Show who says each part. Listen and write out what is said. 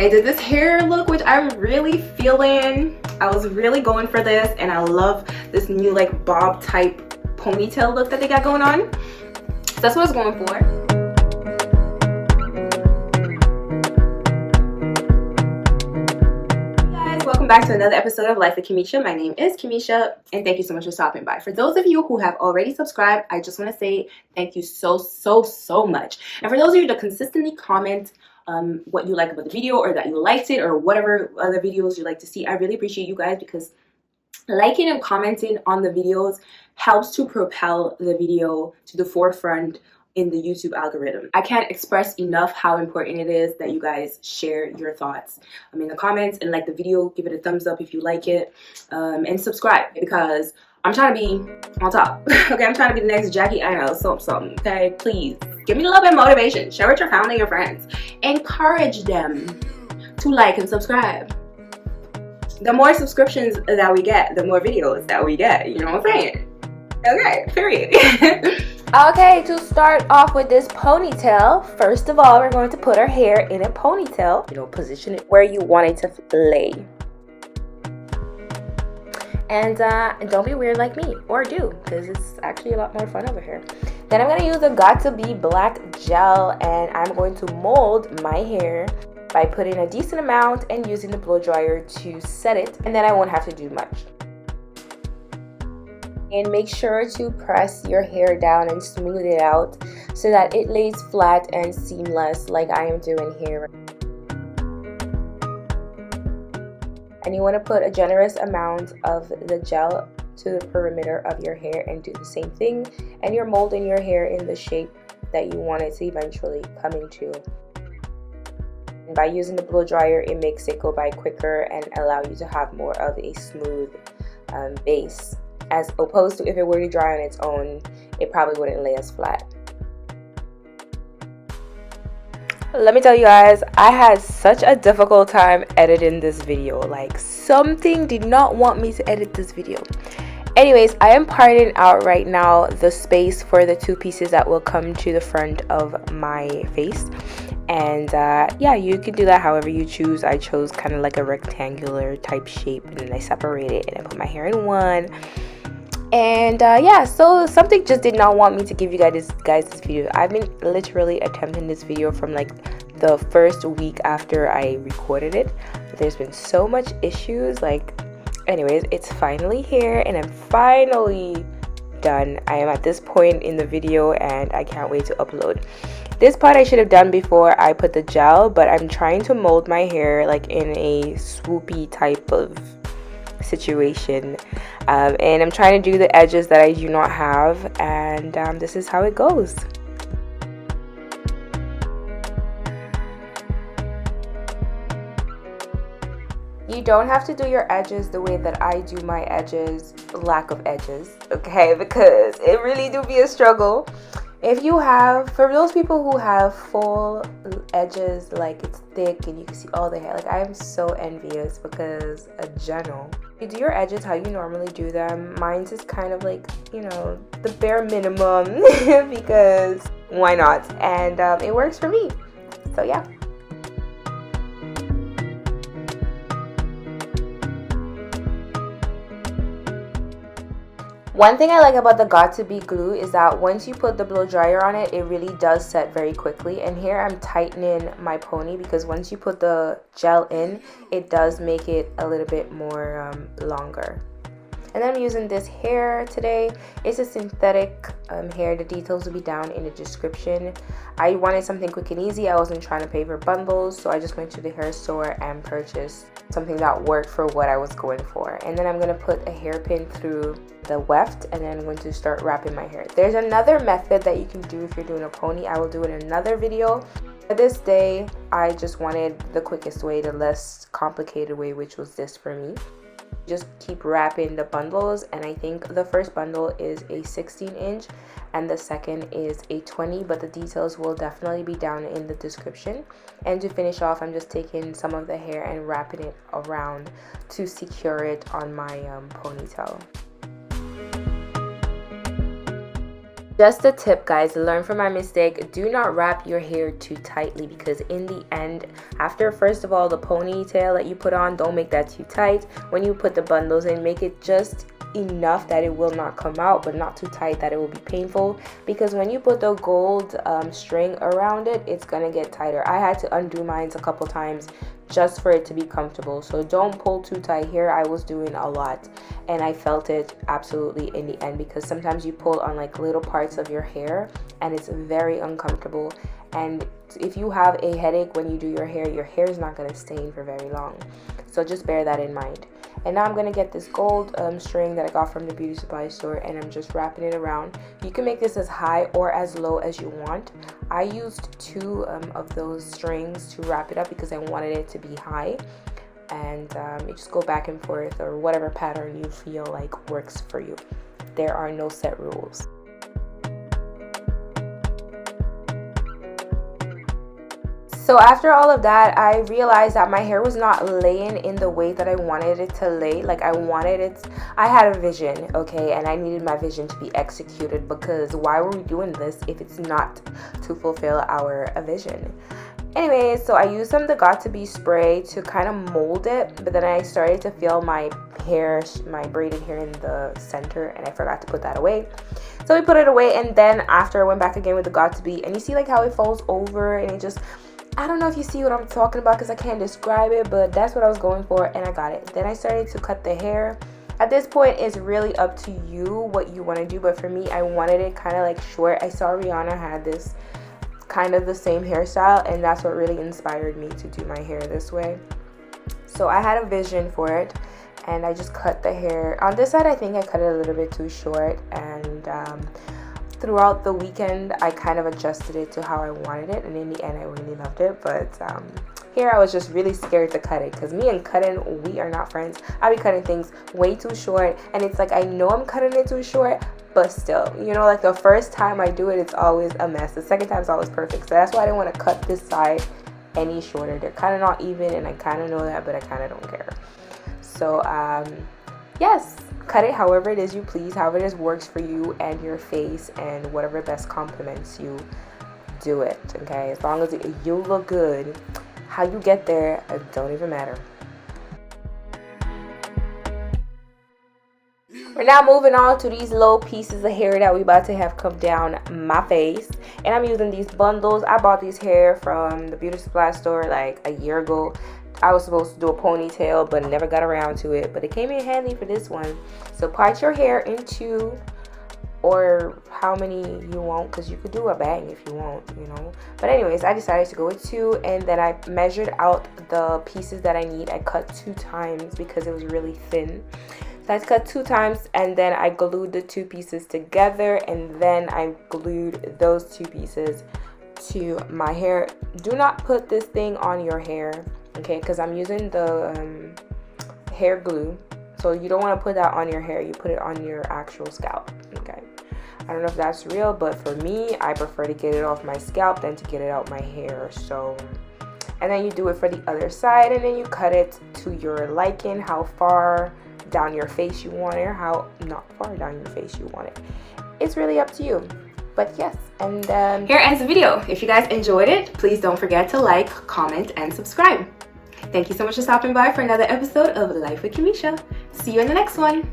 Speaker 1: I did this hair look, which I'm really feeling. I was really going for this, and I love this new like bob type ponytail look that they got going on. So that's what I was going for. Welcome back to another episode of Life with Kamisha. My name is Kamisha, and thank you so much for stopping by. For those of you who have already subscribed, I just want to say thank you so much. And for those of you that consistently comment what you like about the video, or that you liked it, or whatever other videos you like to see, I really appreciate you guys, because liking and commenting on the videos helps to propel the video to the forefront in the YouTube algorithm. I can't express enough how important it is that you guys share your thoughts in the comments, and like the video, give it a thumbs up if you like it, and subscribe, because I'm trying to be on top. Okay, I'm trying to be the next Jackie Aina, something. Okay, please give me a little bit of motivation. Share with your family and your friends. Encourage them to like and subscribe. The more subscriptions that we get, the more videos that we get. You know what I'm saying? Okay, period.
Speaker 2: Okay, to start off with this ponytail, first of all, we're going to put our hair in a ponytail. You know, position it where you want it to lay. And don't be weird like me, or do, because it's actually a lot more fun over here. Then I'm going to use the Got2b Black Gel, and I'm going to mold my hair by putting a decent amount and using the blow dryer to set it, and then I won't have to do much. And make sure to press your hair down and smooth it out so that it lays flat and seamless like I am doing here. And you want to put a generous amount of the gel to the perimeter of your hair and do the same thing. And you're molding your hair in the shape that you want it to eventually come into. And by using the blow dryer, it makes it go by quicker and allow you to have more of a smooth base. As opposed to if it were to dry on its own, it probably wouldn't lay as flat. Let me tell you guys, I had such a difficult time editing this video. Like, something did not want me to edit this video. Anyways, I am parting out right now the space for the two pieces that will come to the front of my face. And yeah, you can do that however you choose. I chose kind of like a rectangular type shape, and then I separate it and I put my hair in one. And yeah, so something just did not want me to give you guys this video. I've been literally attempting this video from like the first week after I recorded it, but there's been so much issues. Like, anyways, it's finally here and I'm finally done. I am at this point in the video and I can't wait to upload. This part I should have done before I put the gel, but I'm trying to mold my hair like in a swoopy type of situation, and I'm trying to do the edges that I do not have, and this is how it goes. You don't have to do your edges the way that I do my edges, lack of edges, okay, because it really do be a struggle. If you have, for those people who have full edges, like it's thick and you can see all the hair, like I am so envious, because a general, you do your edges how you normally do them. Mine's is kind of like, you know, the bare minimum, because why not? And it works for me. So yeah. One thing I like about the Got2b glue is that once you put the blow dryer on it, it really does set very quickly. And here I'm tightening my pony, because once you put the gel in, it does make it a little bit more longer. And then I'm using this hair today. It's a synthetic hair. The details will be down in the description. I wanted something quick and easy. I wasn't trying to pay for bundles, so I just went to the hair store and purchased something that worked for what I was going for. And then I'm going to put a hairpin through the weft, and then I'm going to start wrapping my hair. There's another method that you can do if you're doing a pony. I will do it in another video. For this day, I just wanted the quickest way, the less complicated way, which was this for me. Just keep wrapping the bundles, and I think the first bundle is a 16-inch and the second is a 20, but the details will definitely be down in the description. And to finish off, I'm just taking some of the hair and wrapping it around to secure it on my ponytail. Just a tip, guys, learn from my mistake. Do not wrap your hair too tightly, because in the end, after first of all the ponytail that you put on, don't make that too tight. When you put the bundles in, make it just enough that it will not come out, but not too tight that it will be painful, because when you put the gold string around it, it's gonna get tighter. I had to undo mine a couple times just for it to be comfortable. So don't pull too tight here. I was doing a lot and I felt it absolutely in the end, because sometimes you pull on like little parts of your hair and it's very uncomfortable. And if you have a headache when you do your hair is not going to stay in for very long. So just bear that in mind. And now I'm going to get this gold string that I got from the beauty supply store, and I'm just wrapping it around. You can make this as high or as low as you want. I used 2 of those strings to wrap it up because I wanted it to be high. And you just go back and forth, or whatever pattern you feel like works for you. There are no set rules. So after all of that, I realized that my hair was not laying in the way that I wanted it to lay. Like I had a vision, okay, and I needed my vision to be executed, because why were we doing this if it's not to fulfill our vision? Anyway, so I used some of the Got2b spray to kind of mold it, but then I started to feel my braided hair in the center, and I forgot to put that away. So we put it away, and then after I went back again with the Got2b, and you see like how it falls over, and it just, I don't know if you see what I'm talking about because I can't describe it, but that's what I was going for, and I got it. Then I started to cut the hair. At this point, it's really up to you what you want to do, but for me, I wanted it kind of like short. I saw Rihanna had this kind of the same hairstyle, and that's what really inspired me to do my hair this way. So I had a vision for it, and I just cut the hair. On this side, I think I cut it a little bit too short, and throughout the weekend, I kind of adjusted it to how I wanted it, and in the end, I really loved it. But here, I was just really scared to cut it, because me and cutting, we are not friends. I be cutting things way too short, and it's like I know I'm cutting it too short, but still, you know, like the first time I do it, it's always a mess. The second time is always perfect. So that's why I didn't want to cut this side any shorter. They're kind of not even, and I kind of know that, but I kind of don't care. So yes, cut it however it is you please, however it is works for you and your face, and whatever best compliments you, do it, okay? As long as you look good, how you get there, it don't even matter. We're now moving on to these little pieces of hair that we about to have come down my face, and I'm using these bundles. I bought these hair from the beauty supply store like a year ago. I was supposed to do a ponytail, but never got around to it, but it came in handy for this one. So part your hair in 2, or how many you want, because you could do a bang if you want, you know. But anyways, I decided to go with 2, and then I measured out the pieces that I need. I cut 2 times because it was really thin. So I cut 2 times, and then I glued the 2 pieces together, and then I glued those 2 pieces to my hair. Do not put this thing on your hair, okay, because I'm using the hair glue. So you don't want to put that on your hair. You put it on your actual scalp, okay? I don't know if that's real, but for me, I prefer to get it off my scalp than to get it out my hair. So, and then you do it for the other side, and then you cut it to your liking, how far down your face you want it, or how not far down your face you want it. It's really up to you. But yes, and
Speaker 1: here ends the video. If you guys enjoyed it, please don't forget to like, comment, and subscribe. Thank you so much for stopping by for another episode of Life with Kamisha. See you in the next one.